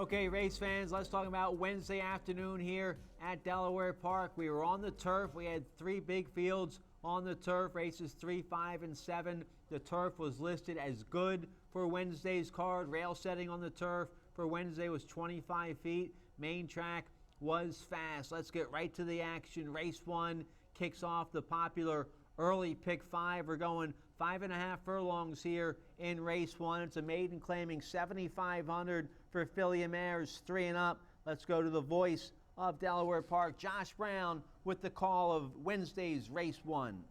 Okay, race fans, let's talk about Wednesday afternoon here at Delaware Park. We were on the turf. We had three big fields on the turf, races 3, 5, and 7. The turf was listed as good for Wednesday's card. Rail setting on the turf for Wednesday was 25 feet. Main track was fast. Let's get right to the action. Race 1 kicks off the popular early pick 5. We're going 5.5 furlongs here in race 1. It's a maiden claiming 7,500 for filly and mares 3 and up. Let's go to the voice of Delaware Park, Josh Brown, with the call of Wednesday's race 1.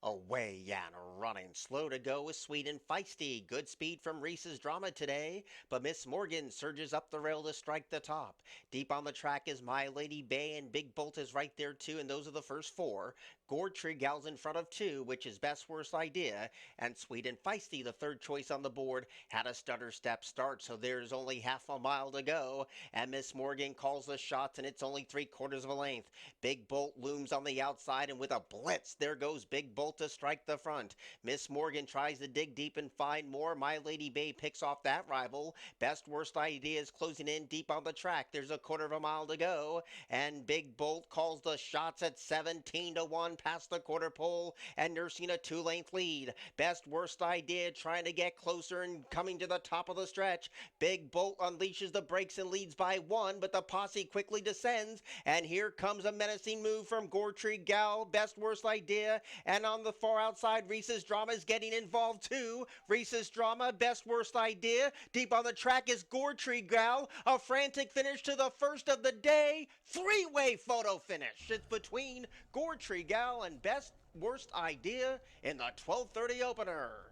Away and running, slow to go is Sweet and Feisty. Good speed from Reese's Drama today, but Miss Morgan surges up the rail to strike the top. Deep on the track is My Lady Bay, and Big Bolt is right there too, and those are the first 4. Gourd Tree Gal's in front of 2, which is Best Worst Idea, and Sweet and Feisty, the third choice on the board, had a stutter step start, so there's only half a mile to go, and Miss Morgan calls the shots, and it's only 3/4 of a length. Big Bolt looms on the outside, and with a blitz, there goes Big Bolt to strike the front. Miss Morgan tries to dig deep and find more. My Lady Bay picks off that rival. Best Worst Idea is closing in deep on the track. There's a 1/4 of a mile to go, and Big Bolt calls the shots at 17-1 past the quarter pole and nursing a 2-length lead. Best Worst Idea trying to get closer and coming to the top of the stretch. Big Bolt unleashes the brakes and leads by 1, but the posse quickly descends, and here comes a menacing move from Gourd Tree Gal, Best Worst Idea, and on the far outside, Reese's Drama is getting involved too. Reese's Drama, Best Worst Idea. Deep on the track is Gourd Tree Gal. A frantic finish to the first of the day. 3-way photo finish. It's between Gourd Tree Gal and Best Worst Idea in the 12:30 opener.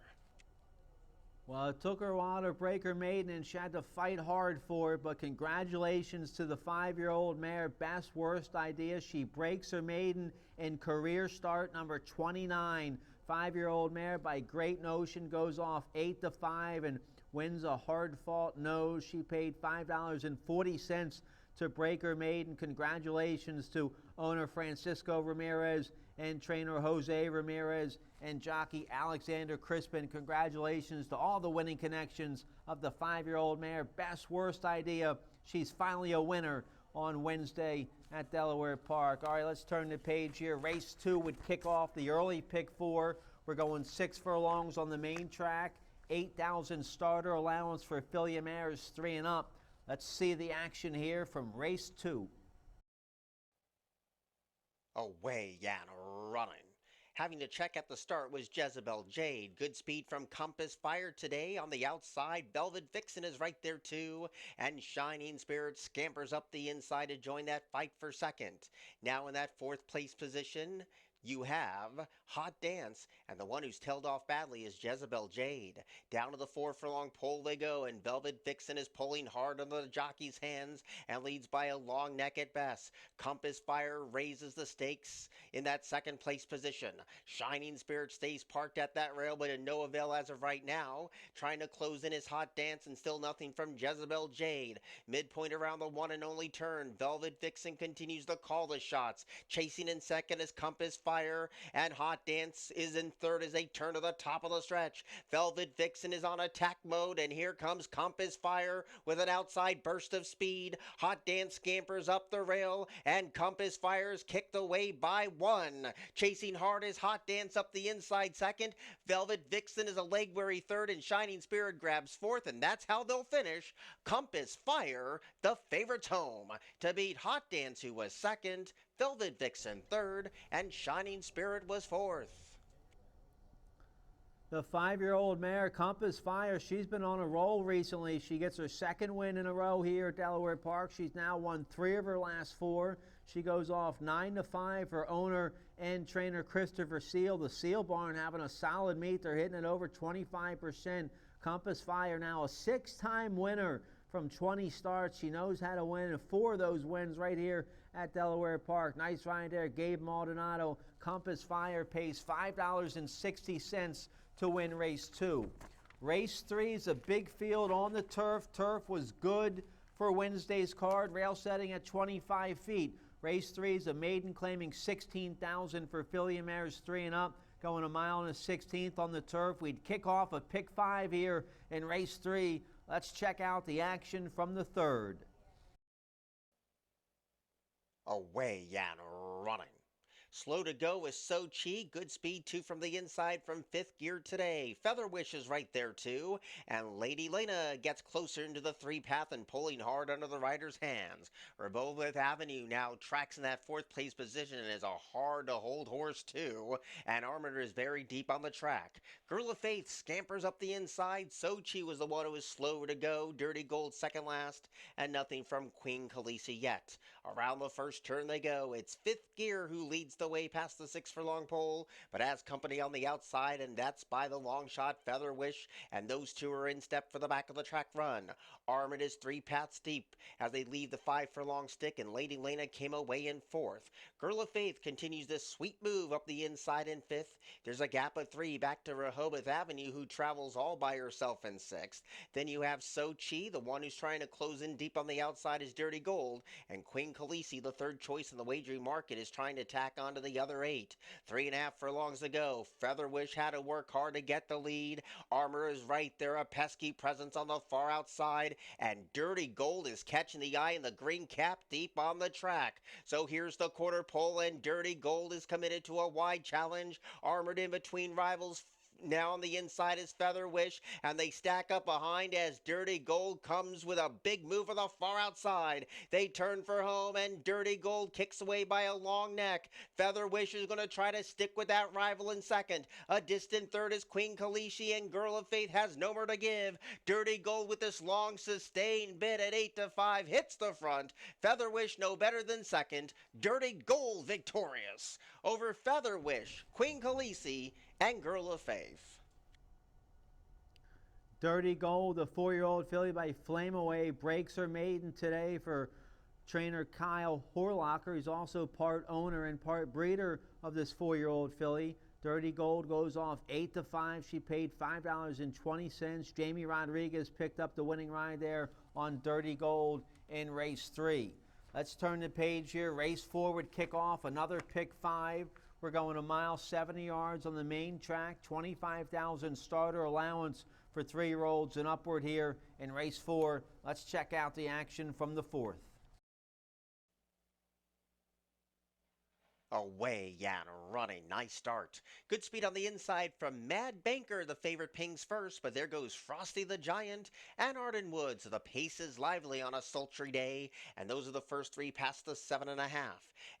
Well, it took her a while to break her maiden, and she had to fight hard for it, but congratulations to the 5-year-old mare, Best Worst Idea. She breaks her maiden in career start number 29. 5-year-old mare by Great Notion goes off 8-5 and wins a hard-fought nose. She paid $5.40 to break her maiden. Congratulations to owner Francisco Ramirez and trainer Jose Ramirez and jockey Alexander Crispin. Congratulations to all the winning connections of the 5-year-old mare, Best Worst Idea. She's finally a winner on Wednesday at Delaware Park. All right, let's turn the page here. Race 2 would kick off the early pick 4. We're going 6 furlongs on the main track. 8,000 starter allowance for filly and mares 3 and up. Let's see the action here from race 2. Away and running. Having to check at the start was Jezebel Jade. Good speed from Compass Fire today. On the outside, Velvet Vixen is right there too. And Shining Spirit scampers up the inside to join that fight for second. Now in that 4th place position, you have Hot Dance, and the one who's tailed off badly is Jezebel Jade. Down to the 4 furlong pole they go, and Velvet Vixen is pulling hard on the jockey's hands and leads by a long neck at best. Compass Fire raises the stakes in that 2nd place position. Shining Spirit stays parked at that rail, but in no avail as of right now. Trying to close in his Hot Dance, and still nothing from Jezebel Jade. Midpoint around the 1 and only turn. Velvet Vixen continues to call the shots. Chasing in second is Compass Fire, and Hot Dance is in third as they turn to the top of the stretch. Velvet Vixen is on attack mode, and here comes Compass Fire with an outside burst of speed. Hot Dance scampers up the rail, and Compass Fire is kicked away by 1. Chasing hard is Hot Dance up the inside second. Velvet Vixen is a leg weary third, and Shining Spirit grabs 4th, and that's how they'll finish. Compass Fire, the favorites home, to beat Hot Dance, who was second, Velvet Vixen 3rd, and Shining Spirit was 4th. The 5-year-old mare, Compass Fire, she's been on a roll recently. She gets her 2nd win in a row here at Delaware Park. She's now won 3 of her last 4. She goes off 9-5 for owner and trainer Christopher Seal. The Seal Barn having a solid meet. They're hitting it over 25%. Compass Fire now a 6-time winner from 20 starts. She knows how to win, and 4 of those wins right here at Delaware Park. Nice ride there, Gabe Maldonado. Compass Fire pays $5.60 to win race 2. Race 3 is a big field on the turf. Turf was good for Wednesday's card. Rail setting at 25 feet. Race 3 is a maiden claiming $16,000 for filly and mares 3 and up. going a mile and a 16th on the turf. We'd kick off a pick 5 here in race 3. Let's check out the action from the 3rd. Away and running. Slow to go is Sochi. Good speed too from the inside from 5th gear today. Feather Wish is right there too. And Lady Lena gets closer into the 3-path and pulling hard under the rider's hands. Rehoboth Avenue now tracks in that 4th place position and is a hard to hold horse too. And Armator is very deep on the track. Girl of Faith scampers up the inside. Sochi was the one who was slow to go. Dirty Gold second last. And nothing from Queen Khaleesi yet. Around the first turn they go. It's 5th gear who leads the way past the 6 furlong pole, but has company on the outside, and that's by the long shot Feather Wish, and those two are in step for the back of the track run. Armid is 3 paths deep as they leave the 5 furlong stick, and Lady Lena came away in 4th. Girl of Faith continues this sweet move up the inside in 5th. There's a gap of 3 back to Rehoboth Avenue, who travels all by herself in 6th. Then you have Sochi, the one who's trying to close in deep on the outside is Dirty Gold, and Queen Khaleesi, the 3rd choice in the wagering market, is trying to tack on to the other 8. 3.5 furlongs to go. Feather Wish had to work hard to get the lead. Armor is right there, a pesky presence on the far outside, and Dirty Gold is catching the eye in the green cap deep on the track. So here's the quarter pole, and Dirty Gold is committed to a wide challenge. Armored in between rivals. Now on the inside is Feather Wish, and they stack up behind as Dirty Gold comes with a big move on the far outside. They turn for home, and Dirty Gold kicks away by a long neck. Feather Wish is going to try to stick with that rival in 2nd. A distant 3rd is Queen Khaleesi, and Girl of Faith has no more to give. Dirty Gold with this long sustained bid at 8-5 hits the front. Feather Wish no better than 2nd. Dirty Gold victorious over Feather Wish, Queen Khaleesi, and Girl of Faith. Dirty Gold, the 4-year-old filly by Flame Away, breaks her maiden today for trainer Kyle Horlocker. He's also part owner and part breeder of this 4-year-old filly. Dirty Gold goes off 8-5. She paid $5.20. Jamie Rodriguez picked up the winning ride there on Dirty Gold in race 3. Let's turn the page here. Race 4 would kick off another pick 5. We're going a mile 70 yards on the main track, 25,000 starter allowance for 3-year-olds and upward here in race 4. Let's check out the action from the 4th. Away and running. Nice start. Good speed on the inside from Mad Banker. The favorite pings first, but there goes Frosty the Giant and Arden Woods. The pace is lively on a sultry day, and those are the first 3 past the 7.5.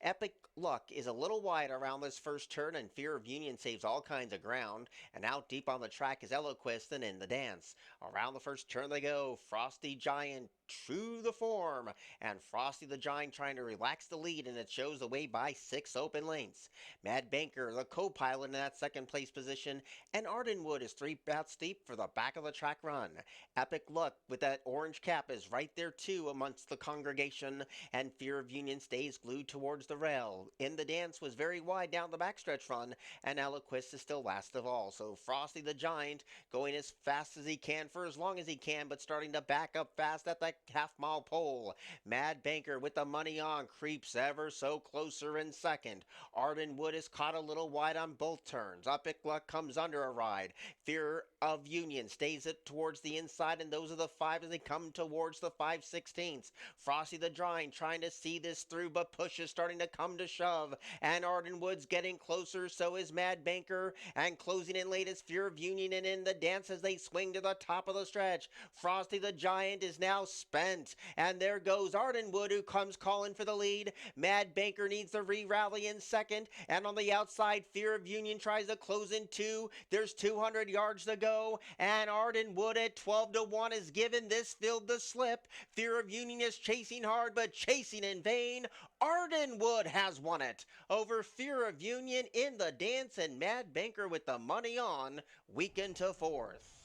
Epic Luck is a little wide around this first turn, and Fear of Union saves all kinds of ground, and out deep on the track is Eloquist and In the Dance. Around the first turn they go. Frosty Giant true the form, and Frosty the Giant trying to relax the lead, and it shows the way by 6 open lengths. Mad Banker, the co-pilot in that 2nd place position, and Ardenwood is 3 paths deep for the back of the track run. Epic Luck with that orange cap is right there too amongst the congregation, and Fear of Union stays glued towards the rail. In the Dance was very wide down the backstretch run, and Eloquist is still last of all. So Frosty the Giant going as fast as he can for as long as he can, but starting to back up fast at that half-mile pole. Mad Banker with the money on creeps ever so closer in 2nd. Ardenwood is caught a little wide on both turns. Epic Luck comes under a ride. Fear of Union stays it towards the inside, and those are the 5 as they come towards the 5/16. Frosty the Giant trying to see this through, but push is starting to come to shove, and Ardenwood's getting closer, so is Mad Banker, and closing in late is Fear of Union, and In the Dance as they swing to the top of the stretch. Frosty the Giant is now spent, and there goes Ardenwood, who comes calling for the lead. Mad Banker needs the re-rally in 2nd, and on the outside Fear of Union tries to close in 2. There's 200 yards to go, and Ardenwood at 12-1 is given this field the slip. Fear of Union is chasing hard, but chasing in vain. Ardenwood has won it over Fear of Union, In the Dance, and Mad Banker with the money on, weakened to 4th.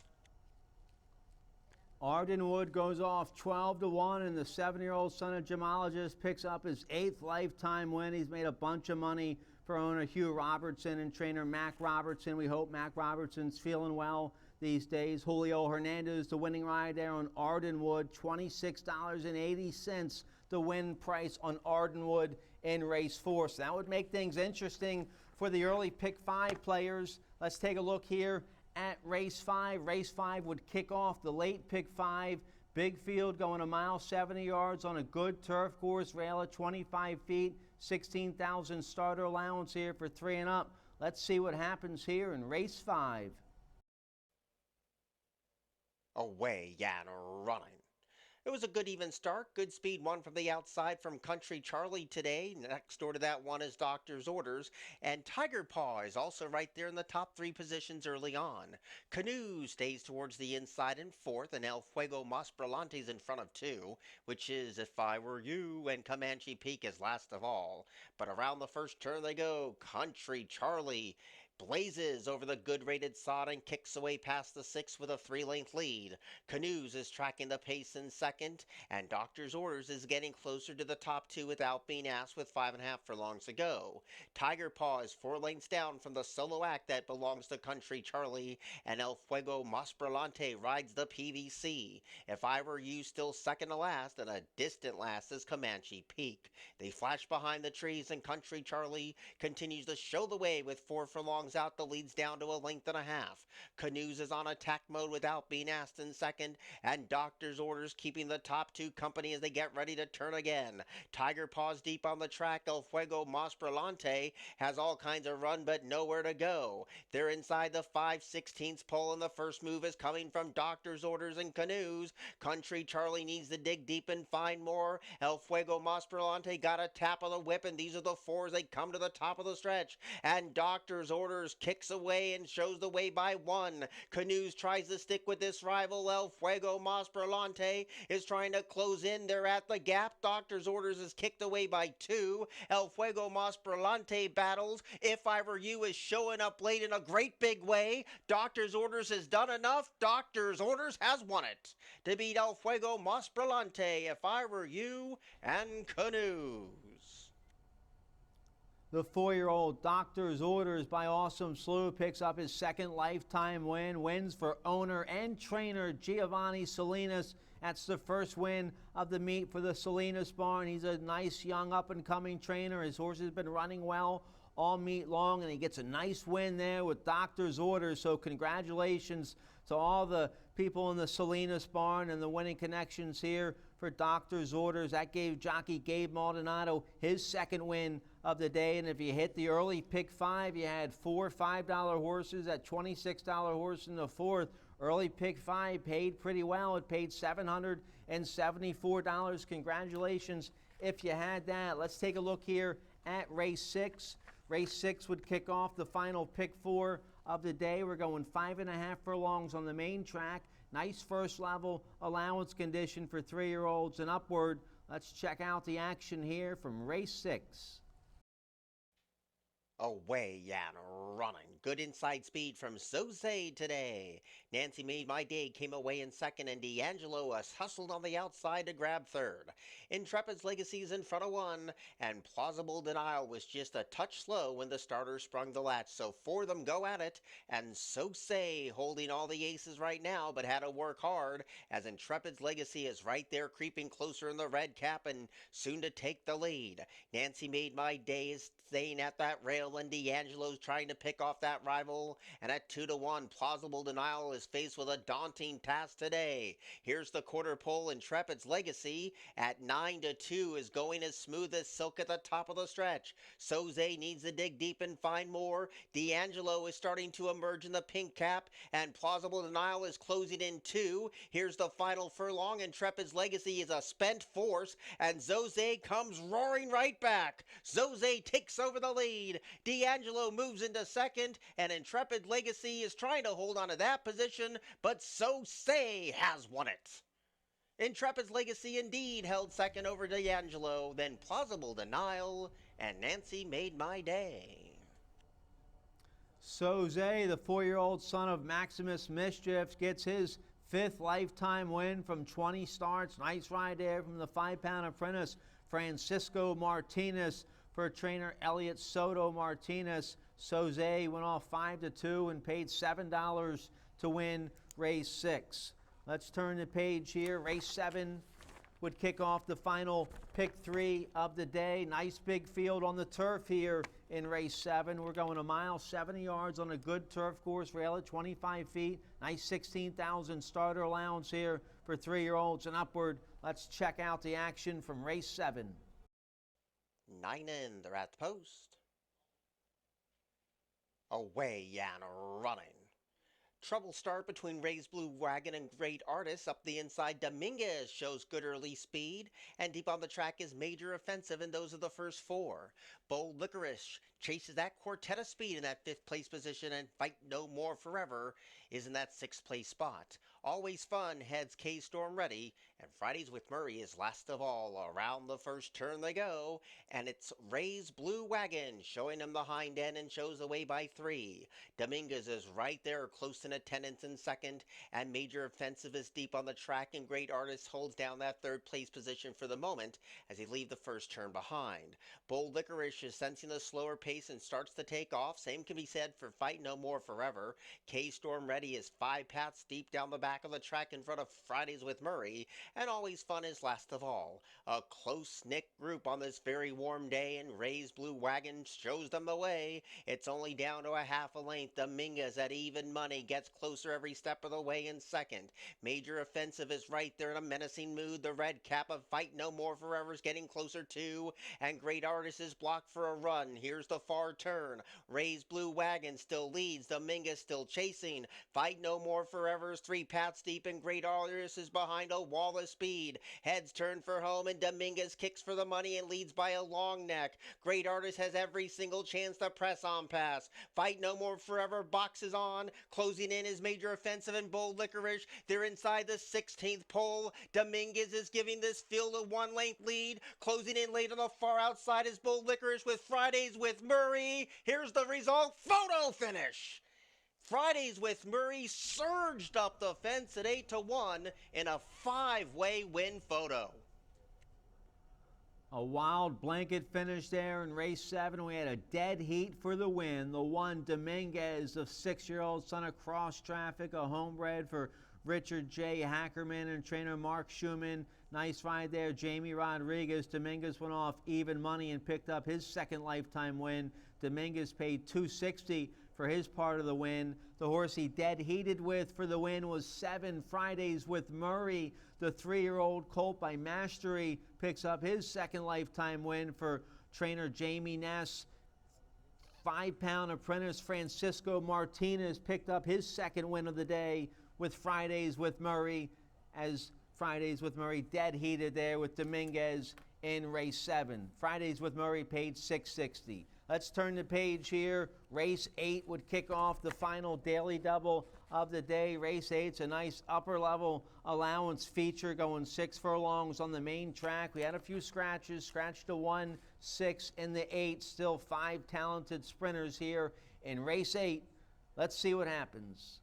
Ardenwood goes off 12-1, and the 7-year-old son of gemologist picks up his 8th lifetime win. He's made a bunch of money for owner Hugh Robertson and trainer Mac Robertson. We hope Mac Robertson's feeling well these days. Julio Hernandez, the winning ride there on Ardenwood, $26.80 the win price on Ardenwood in race 4. So that would make things interesting for the early pick 5 players. Let's take a look here at race 5. Race 5 would kick off the late pick 5. Big field going a mile 70 yards on a good turf course, rail at 25 feet, 16,000 starter allowance here for 3 and up. Let's see what happens here in race 5. Away and running. It was a good even start. Good speed won from the outside from Country Charlie today. Next door to that one is Doctor's Orders. And Tiger Paw is also right there in the top 3 positions early on. Canoe stays towards the inside in 4th, and El Fuego Mas Brillantes in front of 2, which is If I Were You, and Comanche Peak is last of all. But around the first turn they go. Country Charlie blazes over the good rated sod and kicks away past the 6 with a 3-length lead. Canoes is tracking the pace in 2nd, and Doctor's Orders is getting closer to the top 2 without being asked with 5.5 furlongs to go. Tiger Paw is 4 lengths down from the solo act that belongs to Country Charlie, and El Fuego Mas Brillante rides the PVC. If I Were You still second to last, and a distant last is Comanche Peak. They flash behind the trees, and Country Charlie continues to show the way with 4 furlongs out. The lead's down to a length and a half. Canoes is on attack mode without being asked in 2nd, and Doctor's Orders keeping the top 2 company as they get ready to turn again. Tiger Paws deep on the track. El Fuego Mas Brillante has all kinds of run but nowhere to go. They're inside the 5/16 pole, and the first move is coming from Doctor's Orders and Canoes. Country Charlie needs to dig deep and find more. El Fuego Mas Brillante got a tap of the whip, and these are the 4s. They come to the top of the stretch, and Doctor's Orders kicks away and shows the way by 1. Canoes tries to stick with this rival. El Fuego Mas Brillante is trying to close in. They're at the gap. Doctor's Orders is kicked away by 2. El Fuego Mas Brillante battles. If I Were You is showing up late in a great big way. Doctor's Orders has done enough. Doctor's Orders has won it to beat El Fuego Mas Brillante, If I Were You, and Canoes. The 4-year-old Doctor's Orders by Awesome Slew picks up his 2nd lifetime win. Wins for owner and trainer Giovanni Salinas. That's the first win of the meet for the Salinas barn. He's a nice young up-and-coming trainer. His horse has been running well all meet long, and he gets a nice win there with Doctor's Orders. So congratulations to all the people in the Salinas barn and the winning connections here for Doctor's Orders. That gave jockey Gabe Maldonado his 2nd win of the day. And if you hit the early pick 5, you had 4 $5 horses. That $26 horse in the 4th. Early pick 5 paid pretty well. It paid $774. Congratulations if you had that. Let's take a look here at race 6. Race 6 would kick off the final pick 4 of the day. We're going 5.5 furlongs on the main track. Nice first level allowance condition for 3-year-olds and upward. Let's check out the action here from race 6. Away and running. Good inside speed from Soze today. Nancy Made My Day came away in 2nd, and D'Angelo was hustled on the outside to grab 3rd. Intrepid's Legacy is in front of 1, and Plausible Denial was just a touch slow when the starter sprung the latch. So 4 of them go at it, and Soze holding all the aces right now, but had to work hard as Intrepid's Legacy is right there creeping closer in the red cap and soon to take the lead. Nancy Made My Day is staying at that rail, and D'Angelo's trying to pick off that rival, and at 2-1, Plausible Denial is faced with a daunting task today. Here's the quarter pole. Intrepid's Legacy at 9-2 is going as smooth as silk at the top of the stretch. Soze needs to dig deep and find more. D'Angelo is starting to emerge in the pink cap, and Plausible Denial is closing in 2. Here's the final furlong. Intrepid's Legacy is a spent force, and Soze comes roaring right back. Soze takes over the lead. D'Angelo moves into 2nd, and Intrepid Legacy is trying to hold on to that position, but Soze has won it. Intrepid's Legacy indeed held 2nd over D'Angelo, then Plausible Denial, and Nancy Made My Day. Soze, the 4-year-old son of Maximus Mischief, gets his 5th lifetime win from 20 starts. Nice ride there from the 5-pound apprentice Francisco Martinez for trainer Elliot Soto Martinez. Soze went off 5-2 and paid $7 to win race 6. Let's turn the page here. Race 7 would kick off the final pick 3 of the day. Nice big field on the turf here in race 7. We're going a mile, 70 yards on a good turf course, rail at 25 feet. Nice 16,000 starter allowance here for 3-year-olds and upward. Let's check out the action from race 7. 9 in, they're at the post. Away and running. Trouble start between Ray's Blue Wagon and Great Artist. Up the inside, Dominguez shows good early speed. And deep on the track is Major Offensive, and those are the first 4. Bold Licorice chases that quartet of speed in that 5th place position, and Fight No More Forever is in that 6th place spot. Always Fun heads K-Storm Ready, and Fridays with Murray is last of all. Around the first turn they go, and it's Ray's Blue Wagon showing him the hind end and shows the way by 3. Dominguez is right there, close in attendance in second, and Major Offensive is deep on the track, and Great Artist holds down that 3rd place position for the moment as they leave the first turn behind. Bold Licorice is sensing the slower pace and starts to take off. Same can be said for Fight No More Forever. K-Storm Ready is 5 paths deep down the back of the track in front of Fridays with Murray, and Always Fun is last of all. A close-knit group on this very warm day, and Ray's Blue Wagon shows them the way. It's only down to a half a length. Dominguez at even money gets closer every step of the way in second. Major Offensive is right there in a menacing mood. The red cap of Fight No More Forever is getting closer too, and Great Artist is blocked for a run. Here's the far turn. Ray's Blue Wagon still leads. Dominguez still chasing. Fight No More Forever is 3 paths deep, and Great Artist is behind a wall of speed. Heads turn for home, and Dominguez kicks for the money and leads by a long neck. Great Artist has every single chance to press on past. Fight No More Forever boxes on. Closing in is Major Offensive and Bold Licorice. They're inside the 16th pole. Dominguez is giving this field a 1-length lead. Closing in late on the far outside is Bold Licorice with Fridays with Murray. Here's the result. Photo finish. Fridays with Murray surged up the fence at 8-1 in a 5-way win photo. A wild blanket finish there in race 7. We had a dead heat for the win. The one, Dominguez, the 6-year-old son of Cross Traffic, a homebred for Richard J. Hackerman and trainer Mark Schumann. Nice ride there, Jamie Rodriguez. Dominguez went off even money and picked up his 2nd lifetime win. Dominguez paid $260 for his part of the win. The horse he dead heated with for the win was 7 Fridays with Murray. The 3-year-old colt by Mastery picks up his 2nd lifetime win for trainer Jamie Ness. 5-pound apprentice Francisco Martinez picked up his 2nd win of the day with Fridays with Murray, as Fridays with Murray dead heated there with Dominguez in race 7. Fridays with Murray paid $660. Let's turn the page here. Race 8 would kick off the final daily double of the day. Race 8's a nice upper level allowance feature going 6 furlongs on the main track. We had a few scratches, scratched a 1, 6 in the 8. Still 5 talented sprinters here in race 8. Let's see what happens.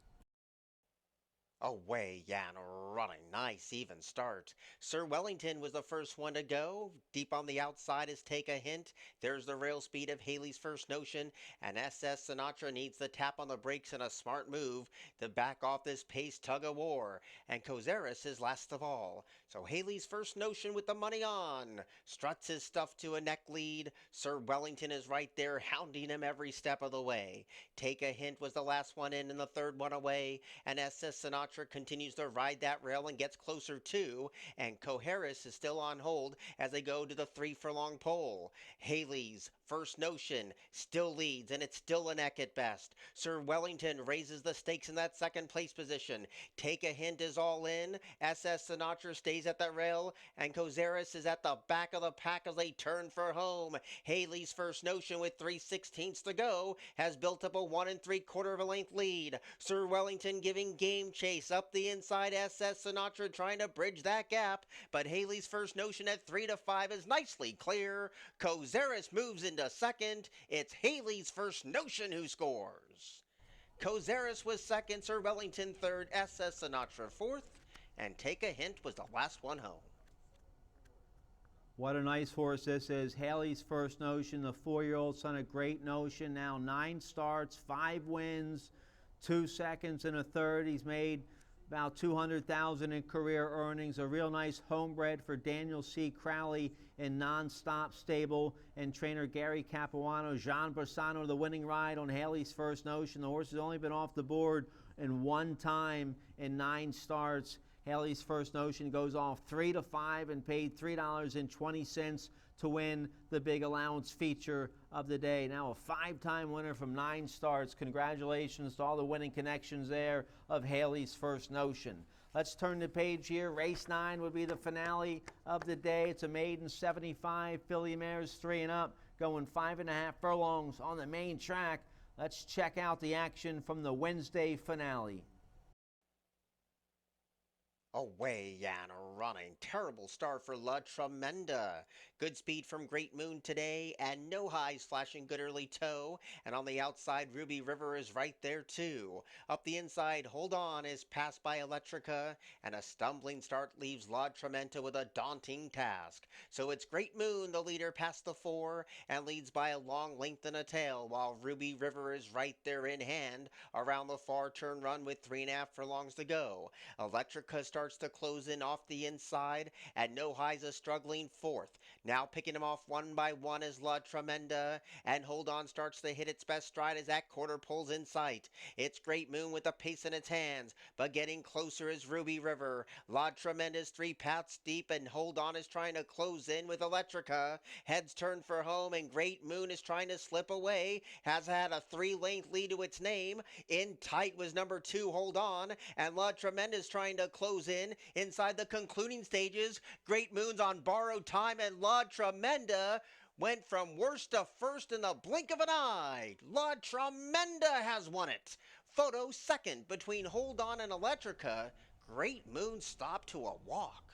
Away and running. Nice even start. Sir Wellington was the first one to go. Deep on the outside is Take a Hint. There's the rail speed of Haley's First Notion. And SS Sinatra needs the tap on the brakes and a smart move to back off this pace tug of war. And Cozeris is last of all. So Haley's First Notion with the money on. Struts his stuff to a neck lead. Sir Wellington is right there hounding him every step of the way. Take a Hint was the last one in and the 3rd one away. And SS Sinatra continues to ride that rail and gets closer too, and Coharis is still on hold as they go to the 3 furlong pole. Haley's First Notion still leads, and it's still a neck at best. Sir Wellington raises the stakes in that 2nd place position. Take a Hint is all in. SS Sinatra stays at the rail, and Cozeris is at the back of the pack as they turn for home. Haley's First Notion with 3/16 to go has built up a 1 3/4 of a length lead. Sir Wellington giving game chase up the inside. SS Sinatra trying to bridge that gap, but Haley's First Notion at 3-5 is nicely clear. Cozeris moves into 2nd. It's Haley's First Notion who scores. Cozeris was 2nd, Sir Wellington 3rd, SS Sinatra 4th, and Take a Hint was the last one home. What a nice horse this is. Haley's First Notion, the 4-year-old son of Great Notion. Now 9 starts, 5 wins, 2 seconds and a third. He's made about $200,000 in career earnings. A real nice homebred for Daniel C. Crowley in Nonstop Stable and trainer Gary Capuano. Jean Bassano, the winning ride on Haley's First Notion. The horse has only been off the board in one time in 9 starts. Haley's First Notion goes off 3 to 5 and paid $3.20 to win the big allowance feature of the day. Now a 5-time winner from 9 starts. Congratulations to all the winning connections there of Haley's First Notion. Let's turn the page here. Race 9 would be the finale of the day. It's a maiden 75 filly mares 3 and up, going 5.5 furlongs on the main track. Let's check out the action from the Wednesday finale. Away and running. Terrible start for La Tremenda. Good speed from Great Moon today, and No Highs flashing good early toe. And on the outside, Ruby River is right there too. Up the inside, Hold On is passed by Electrica, and a stumbling start leaves La Tremenda with a daunting task. So it's Great Moon, the leader, past the 4, and leads by a long length and a tail, while Ruby River is right there in hand around the far turn run with 3.5 furlongs to go. Electrica starts to close in off the inside, and No Highs a struggling 4th. Now picking him off one by one is La Tremenda, and Hold On starts to hit its best stride as that quarter pulls in sight. It's Great Moon with the pace in its hands, but getting closer is Ruby River. La Tremenda's 3 paths deep, and Hold On is trying to close in with Electrica. Heads turn for home, and Great Moon is trying to slip away. Has had a 3-length lead to its name. In tight was number 2, Hold On, and La Tremenda is trying to close in. Inside the concluding stages, Great Moon's on borrowed time, and La Tremenda went from worst to first in the blink of an eye. La Tremenda has won it. Photo second between Hold On and Electrica. Great Moon stopped to a walk.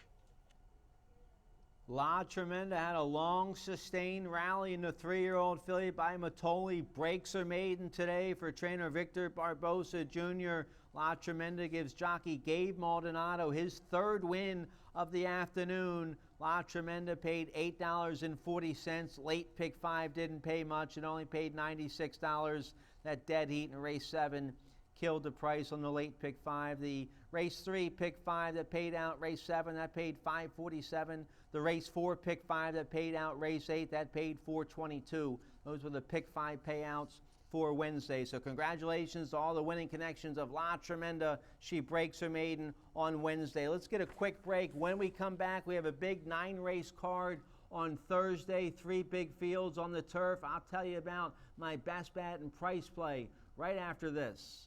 La Tremenda had a long, sustained rally in the 3-year-old filly by Matoli. Breaks her maiden today for trainer Victor Barbosa Jr. La Tremenda gives jockey Gabe Maldonado his 3rd win of the afternoon. La Tremenda paid $8.40. Late pick 5 didn't pay much. It only paid $96. That dead heat in race 7 killed the price on the late pick 5. The race 3 pick 5 that paid out race 7, that paid $5.47. The race 4 pick 5 that paid out race 8, that paid $4.22. Those were the pick 5 payouts for Wednesday. So congratulations to all the winning connections of La Tremenda. She breaks her maiden on Wednesday. Let's get a quick break. When we come back, we have a big 9-race card on Thursday. 3 big fields on the turf. I'll tell you about my best bet and price play right after this.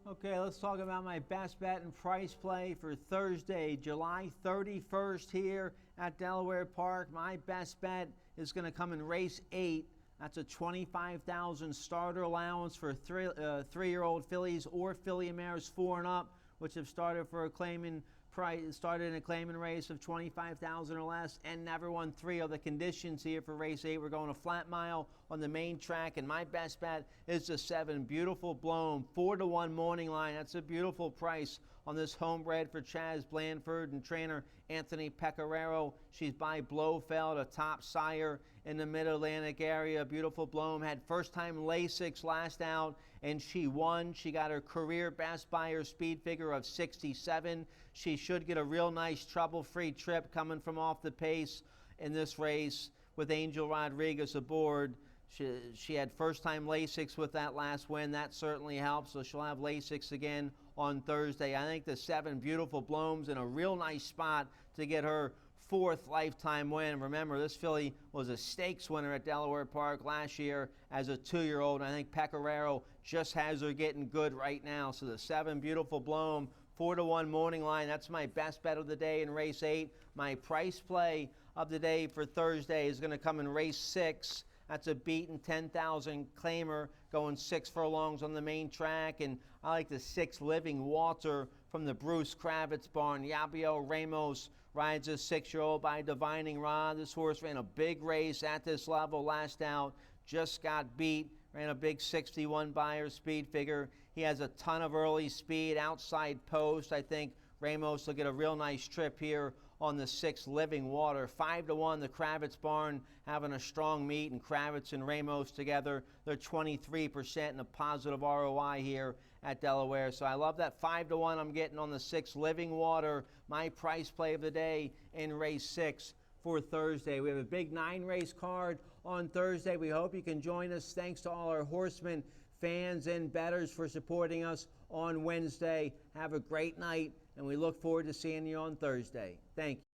Okay, let's talk about my best bet and price play for Thursday, July 31st here at Delaware Park. My best bet is going to come in race 8. That's a $25,000 starter allowance for 3-year-old fillies or filly mares 4 and up, which have started for a claiming price, started in a claiming race of $25,000 or less, and never won 3 of the conditions here for race 8. We're going a flat mile on the main track, and my best bet is the 7, Beautiful Bloom, 4-1 morning line. That's a beautiful price on this homebred for Chaz Blandford and trainer Anthony Pecoraro. She's by Blofeld, a top sire in the Mid-Atlantic area. Beautiful Bloom had first-time Lasix last out, and she won. She got her career best by her speed figure of 67. She should get a real nice trouble-free trip coming from off the pace in this race with Angel Rodriguez aboard. She had first-time Lasix with that last win. That certainly helps, so she'll have Lasix again on Thursday. I think the 7 Beautiful Blooms in a real nice spot to get her 4th lifetime win. Remember, this filly was a stakes winner at Delaware Park last year as a 2-year-old. I think Pecoraro just has her getting good right now. So the 7 Beautiful Bloom, 4-1 morning line. That's my best bet of the day in race 8. My price play of the day for Thursday is going to come in race 6. That's a beaten 10,000 claimer going 6 furlongs on the main track. And I like the 6 Living Water from the Bruce Kravitz barn. Yabio Ramos rides a 6-year-old by Divining Rod. This horse ran a big race at this level last out. Just got beat. Ran a big 61 Beyer speed figure. He has a ton of early speed outside post. I think Ramos will get a real nice trip here on the 6 Living Water. 5-1, the Kravitz barn having a strong meet, and Kravitz and Ramos together, they're 23% in a positive ROI here at Delaware. So I love that 5-1 I'm getting on the 6 Living Water. My price play of the day in race 6 for Thursday. We have a big 9-race card on Thursday. We hope you can join us. Thanks to all our horsemen, fans, and bettors for supporting us on Wednesday. Have a great night, and we look forward to seeing you on Thursday. Thank you.